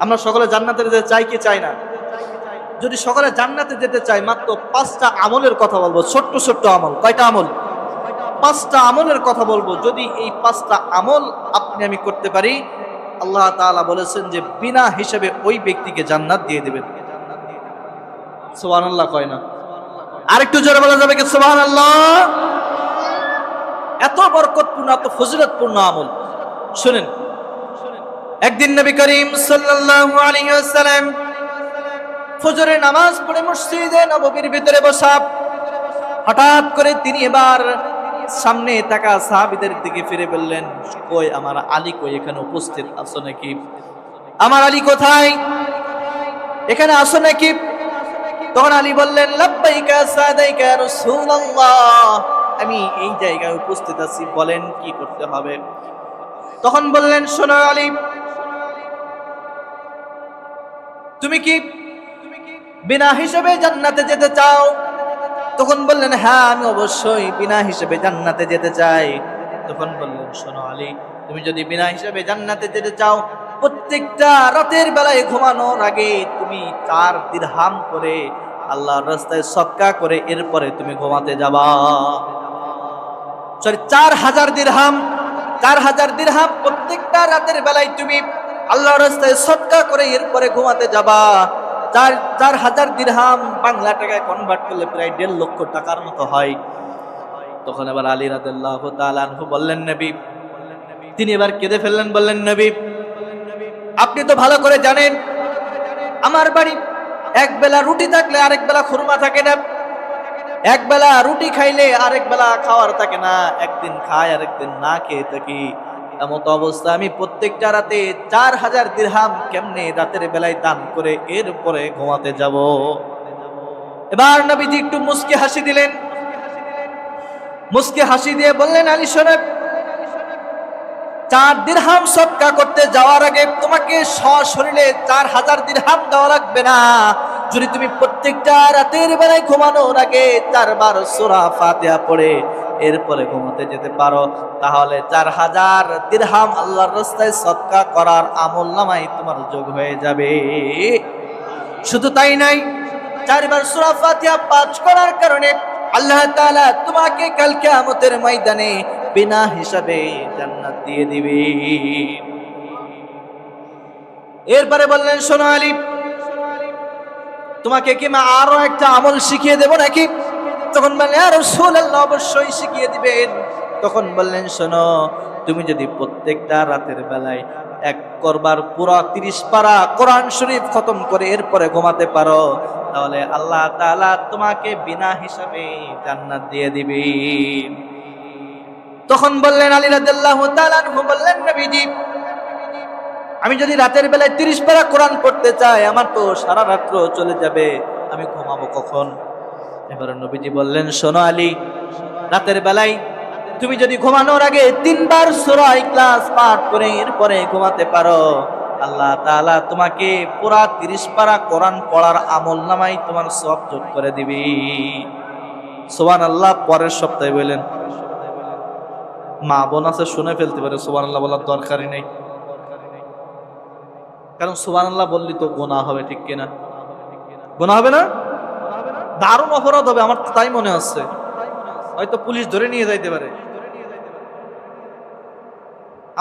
আমরা সকলে জান্নাতে যেতে চাই কি চাই না? যদি সকলে জান্নাতে যেতে চাই, মাত্র 5টা আমলের কথা বলবো, ছোট্ট ছোট্ট আমল। কয়টা আমল? 5টা আমলের কথা বলবো। যদি এই 5টা আমল আপনি আমি করতে পারি, আল্লাহ তাআলা বলেছেন যে বিনা হিসাবে ওই ব্যক্তিকে জান্নাত দিয়ে দেবেন। সুবহানাল্লাহ কয় না? আরেকটু জোরে বলা যাবে কি সুবহানাল্লাহ? এত বরকতপূর্ণ, এত ফজিলতপূর্ণ আমল। শুনেন, একদিন নবী করিম সাল্লাল্লাহু আলাইহি ওয়াসাল্লাম ফজরের নামাজ পড়ে মসজিদে নববীর ভিতরে বসা। হঠাৎ করে তিনি এবার সামনে তাকা সাহাবীদের দিকে ফিরে বললেন, কই আমার আলী কই? এখানে উপস্থিত আছো নাকি? আমার আলী কোথায়? এখানে আসো নাকি? তখন আলী বললেন, লাব্বাইকা সাদাইকা ইয়া রাসূলুল্লাহ, আমি এই জায়গায় উপস্থিত আছি, বলেন কি করতে হবে? তখন বললেন, শোনো আলী, তুমি কি বিনা হিসেবে জান্নাতে যেতে চাও? তখন বললেন, হ্যাঁ আমি অবশ্যই বিনা হিসেবে জান্নাতে যেতে চাই। তখন বললেন, শোনো আলী, তুমি যদি বিনা হিসেবে জান্নাতে যেতে চাও, প্রত্যেকটা রাতের বেলায় ঘুমানোর আগে তুমি 4 দিরহাম করে আল্লাহর রাস্তায় সদকা করে এরপরে তুমি ঘুমাতে যাবা। 4000 দিরহাম, 4000 দিরহাম প্রত্যেকটা রাতের বেলায় তুমি আল্লাহর রাস্তায় সদকা করে এরপরে ঘুমাতে যাবা। 4000 দিরহাম বাংলা টাকায় কনভার্ট করলে প্রায় 1.5 লক্ষ টাকার মতো হয়। তখন এবার আলী রাদিয়াল্লাহু তাআলা আনহু বললেন, নবী, তিনি এবার কেঁদে ফেললেন, বললেন, নবী, আপনি তো ভালো করে জানেন আমার বাড়ি এক বেলা রুটি থাকলে আরেক বেলা খুরমা থাকে না, এক বেলা রুটি খাইলে আরেক বেলা খাওয়ার থাকে না, একদিন খাই আরেকদিন না খেয়ে থাকি। এমত অবস্থা আমি প্রত্যেকটা রাতে 4000 দিরহাম কেমনে রাতের বেলায় দান করে এরপরে ঘুমাতে যাব? এবার নবীজি একটু মুস্কি হাসি দিলেন। মুস্কি হাসি দিয়ে বললেন, আলী শোনো, 4 দিরহাম সদকা করতে যাওয়ার আগে তোমাকে সশরীরে 4000 দিরহাম দেওয়া লাগবে না। যদি তুমি প্রত্যেকটা রাতের বেলায় ঘুমানোর আগে 4 বার সূরা ফাতিহা পড়ে এরপরে ঘুমাতে যেতে পারো, তাহলে 4000 দিরহাম আল্লাহর রাস্তায় সদকা করার আমলনামায় তোমার যোগ হয়ে যাবে। শুধু তাই নাই, 4 বার সূরা ফাতিহা পাঠ করার কারণে আল্লাহ তাআলা তোমাকে কাল কিয়ামতের ময়দানে বিনা হিসাবে জান্নাত দিয়ে দিবে। এরপরে বললেন, শোনো আলী, তোমাকে কি মা আরো একটা আমল শিখিয়ে দেব নাকি? তখন বললেন, ইয়া রাসূলুল্লাহ, অবশ্যই শিখিয়ে দিবেন। তখন বললেন, শোনো, তুমি যদি প্রত্যেকটা রাতের বেলায় এক করবার পুরো 30 পারা কোরআন শরীফ খতম করে এরপরে ঘুমাতে পারো, তাহলে আল্লাহ তাআলা তোমাকে বিনা হিসাবে জান্নাত দিয়ে দিবে। তখন বললেন আলী রাদিয়াল্লাহু তাআলা আনহু, বললেন, নবীজি, আমি যদি রাতের বেলায় 30 পারা কোরআন পড়তে চাই, আমার তো সারা রাত্র চলে যাবে, আমি ঘুমাবো কখন? এবার নবীজি বললেন, শোনো আলী, রাতের বেলায় তুমি যদি ঘুমানোর আগে 3 বার সূরা ইখলাস পাঠ করে এরপরে ঘুমাতে পারো, আল্লাহ তাআলা তোমাকে পুরা 30 পারা কোরআন পড়ার আমলনামায় তোমার সওয়াব যোগ করে দিবে। সুবহানাল্লাহ। পরের সপ্তাহে বললেন, মা বোন আছে শুনে ফেলতে পারে, সুবহানাল্লাহ বলার দরকারই নেই, কারণ সুবহানাল্লাহ বললি তো গুনাহ হবে, ঠিক কিনা? গুনাহ হবে না? দারুণ অপরাধ হবে, আমার তাই মনে হচ্ছে। হয়তো পুলিশ ধরে নিয়ে যাইতে পারে,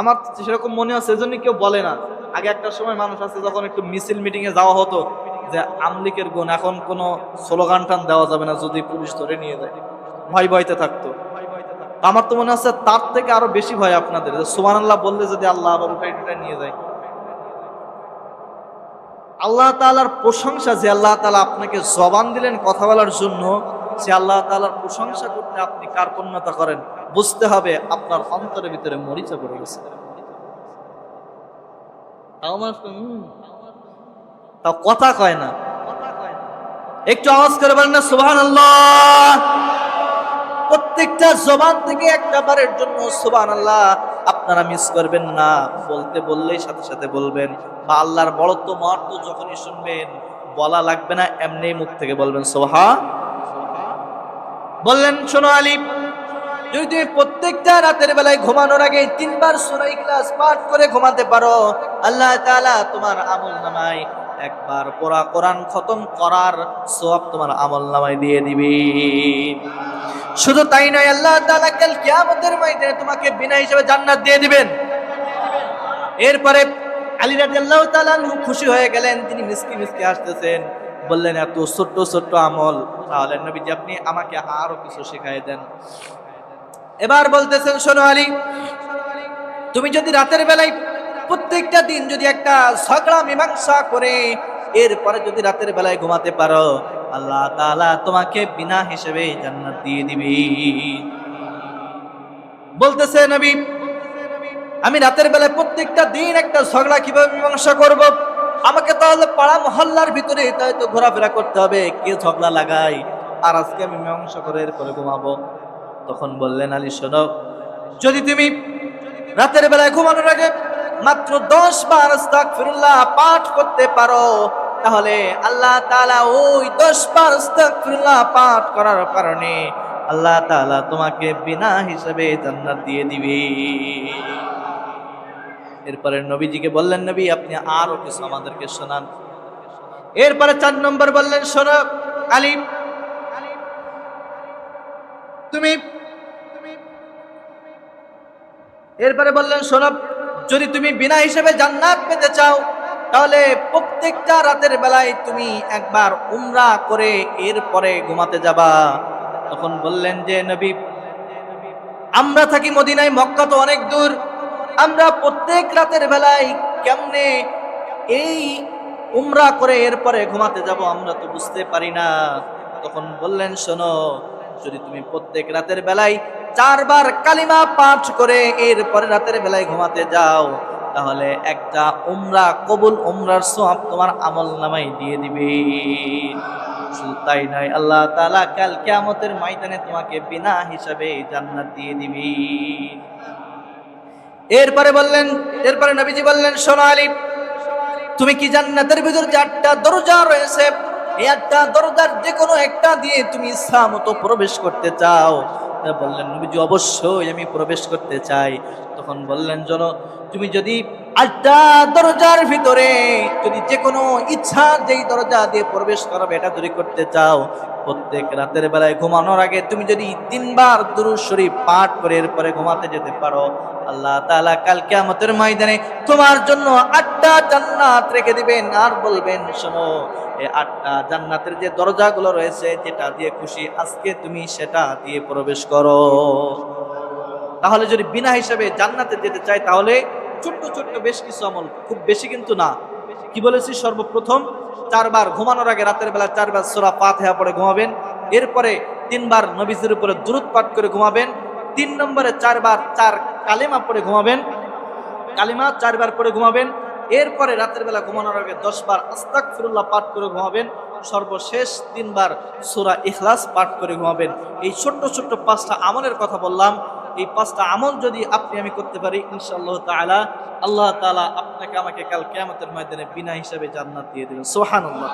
আমার সেরকম মনে হচ্ছে, এজন্য কেউ বলে না। আগে একটা সময় মানুষ আছে, যখন একটু মিছিল মিটিং এ যাওয়া হতো, যে আমলিকের গুণ, এখন কোনো স্লোগান টান দেওয়া যাবে না, যদি পুলিশ ধরে নিয়ে যায়, ভয় ভয়তে থাকতো। আমার তো মনে হচ্ছে তার থেকে আরো বেশি ভয় আপনাদের, যে সুবহানাল্লাহ বললে যদি আল্লাহ আবার উঠাই নিয়ে যায়। আল্লাহ তাআলার প্রশংসা, যে আল্লাহ তাআলা আপনাকে জবান দিলেন কথা বলার জন্য, সে আল্লাহ তাআলার প্রশংসা করতে আপনি কার্পণ্যতা করেন, বুঝতে হবে আপনার অন্তরের ভিতরে মরিচা পড়ে গেছে। তাও কথা কয় না, একটু আওয়াজ করে বলেন না সুবহানাল্লাহ। প্রত্যেকটা জবান থেকে একটা বারের জন্য সুবহানাল্লাহ আপনারা মিস করবেন না, বলতে বললেই সাথে সাথে বলবেন, বা আল্লাহর বড়ত্ব মহত্ব যখনই শুনবেন বলা লাগবে না, এমনি মুখ থেকে বলবেন সুবহান। বললেন, শোনো আলী, যদি তুমি প্রত্যেকটা রাতের বেলায় ঘুমানোর আগে 3 বার সূরা ইখলাস পাঠ করে ঘুমাতে পারো, আল্লাহ তাআলা তোমার আমলনামায় একবার পড়া কোরআন খতম করার সওয়াব তোমার আমলনামায় দিয়ে দিবে। শুধু তাই নয়, আল্লাহ তাআলা কাল কিয়ামতের ময়দানে তোমাকে বিনা হিসাবে জান্নাত দিয়ে দিবেন। এরপরে আলী রাদিয়াল্লাহু তাআলা আনহু খুশি হয়ে গেলেন, তিনি মিসকি মিসকি হাসতেছেন, বললেন এত ছোট্ট ছোট্ট আমল, তাহলে নবীজি আপনি আমাকে আরো কিছু শিখাই দেন। এবার বলতেছেন, শোনো আলী, তুমি যদি রাতের বেলায় প্রত্যেকটা দিন যদি একটা ঝগড়া মীমাংসা করে এরপরে যদি রাতের বেলায় ঘুমাতে পারো, আল্লাহ তাআলা তোমাকে বিনা হিসেবে জান্নাত দিয়ে দিবে। বলতেছে নবী, আমি রাতের বেলায় প্রত্যেকটা দিন একটা ঝগড়া কিভাবে মীমাংসা করব? আমাকে তাহলে পাড়া মহল্লার ভিতরে তাই তো ঘোরাফেরা করতে হবে, কে ঝগড়া লাগাই, আর আজকে আমি মীমাংসা করে এরপরে ঘুমাবো। তখন বললেন, আলী শোনো, যদি তুমি রাতের বেলায় ঘুমানোর আগে মাত্র 10 বার আস্তাগফিরুল্লাহ পাঠ করতে পারো, তাহলে আল্লাহ তাআলা ওই 10 বার আস্তাগফিরুল্লাহ পাঠ করার কারণে আল্লাহ তাআলা তোমাকে বিনা হিসাবে জান্নাত দিয়ে দিবে। এরপরে নবীজিকে বললেন, নবী আপনি আরো কিছু আমাদেরকে শোনান। এরপরে 4 নম্বর বললেন, শোনো আলী, তুমি এরপরে বললেন, শোনো, যদি তুমি বিনা হিসেবে জান্নাত পেতে চাও, তাহলে প্রত্যেকটা রাতের বেলায় তুমি একবার উমরা করে এরপরে ঘুমাতে যাবা। তখন বললেন যে নবী, আমরা থাকি মদিনায়, মক্কা তো অনেক দূর, আমরা প্রত্যেক রাতের বেলায় কেমনে এই উমরা করে এরপরে ঘুমাতে যাব, আমরা তো বুঝতে পারি না। তখন বললেন, শোনো, যদি তুমি প্রত্যেক রাতের বেলায় 4 বার কালিমা পাঠ করে এরপরে রাতের বেলায় ঘুমাতে যাও, তাহলে একটা উমরা কবুল উমরার সওয়াব তোমার আমলনামায় দিয়ে দিবে। শুধু তাই নয়, আল্লাহ তাআলা কাল কিয়ামতের ময়দানে তোমাকে বিনা হিসাবে জান্নাত দিয়ে দিবে। এরপরে নবীজি বললেন, শোনো আলী, তুমি কি জান্নাতের ভিতর যে 8টা দরজা রয়েছে, এই 8টা দরজার যে কোনো একটা দিয়ে তুমি ইচ্ছা মতো প্রবেশ করতে চাও? বললেন, নবীজি অবশ্যই আমি প্রবেশ করতে চাই। তখন বললেন, শোনো, তুমি যদি 8টা দরজার ভিতরে যদি যে কোনো ইচ্ছা যেই দরজা দিয়ে প্রবেশ করবে এটা যদি করতে চাও, প্রত্যেক রাতের বেলায় ঘুমানোর আগে তুমি যদি 3 বার দুরূদ শরীফ পাঠ করে এরপরে ঘুমাতে যেতে পারো, আল্লাহ তাআলা কাল কিয়ামতের ময়দানে তোমার জন্য 8টা জান্নাত রেখে দিবেন, আর বলবেন, শোনো, এই 8টা জান্নাতের যে দরজাগুলো রয়েছে, যেটা দিয়ে খুশি আজকে তুমি সেটা দিয়ে প্রবেশ করো। তাহলে যদি বিনা হিসাবে জান্নাতে যেতে চাই, তাহলে ছোট্ট ছোট্ট বেশ কিছু আমল, খুব বেশি কিন্তু না। কি বলেছি? সর্বপ্রথম 4 বার ঘুমানোর আগে রাতের বেলা 4 বার সূরা ফাতিহা পড়ে ঘুমাবেন, এরপরে 3 বার নবীজির উপরে দুরূদ পাঠ করে ঘুমাবেন, 3 নম্বরে 4 বার 4 কালেমা পড়ে ঘুমাবেন, কালিমা 4 বার পড়ে ঘুমাবেন, এরপরে রাতের বেলা ঘুমানোর আগে 10 বার আস্তাগফিরুল্লাহ পাঠ করে ঘুমাবেন, সর্বশেষ 3 বার সূরা ইখলাস পাঠ করে ঘুমাবেন। এই ছোট্ট ছোট্ট 5টা আমলের কথা বললাম। এই 5টা আমল যদি আপনি আমি করতে পারি, ইনশাআল্লাহ তাআলা আল্লাহ তাআলা আপনাকে আমাকে কাল কিয়ামতের ময়দানে বিনা হিসাবে জান্নাত দিয়ে দেবেন। সুবহানাল্লাহ।